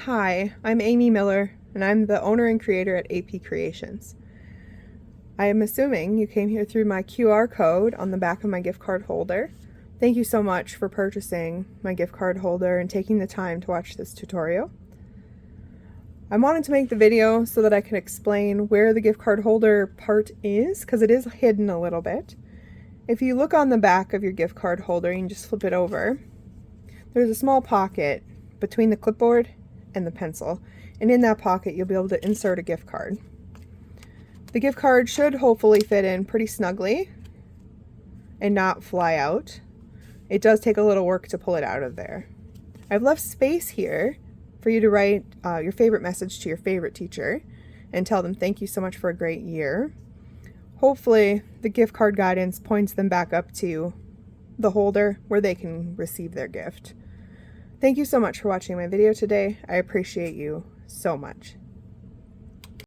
Hi, I'm Amy Miller, and I'm the owner and creator at AP Creations. I am assuming you came here through my QR code on the back of my gift card holder. Thank you so much for purchasing my gift card holder and taking the time to watch this tutorial. I wanted to make the video so that I can explain where the gift card holder part is, because it is hidden a little bit. If you look on the back of your gift card holder, you can just flip it over. There's a small pocket between the clipboard and the pencil, and in that pocket you'll be able to insert a gift card. The gift card should hopefully fit in pretty snugly and not fly out. It does take a little work to pull it out of there. I've left space here for you to write your favorite message to your favorite teacher and tell them thank you so much for a great year. Hopefully the gift card guidance points them back up to the holder where they can receive their gift. Thank you so much for watching my video today. I appreciate you so much.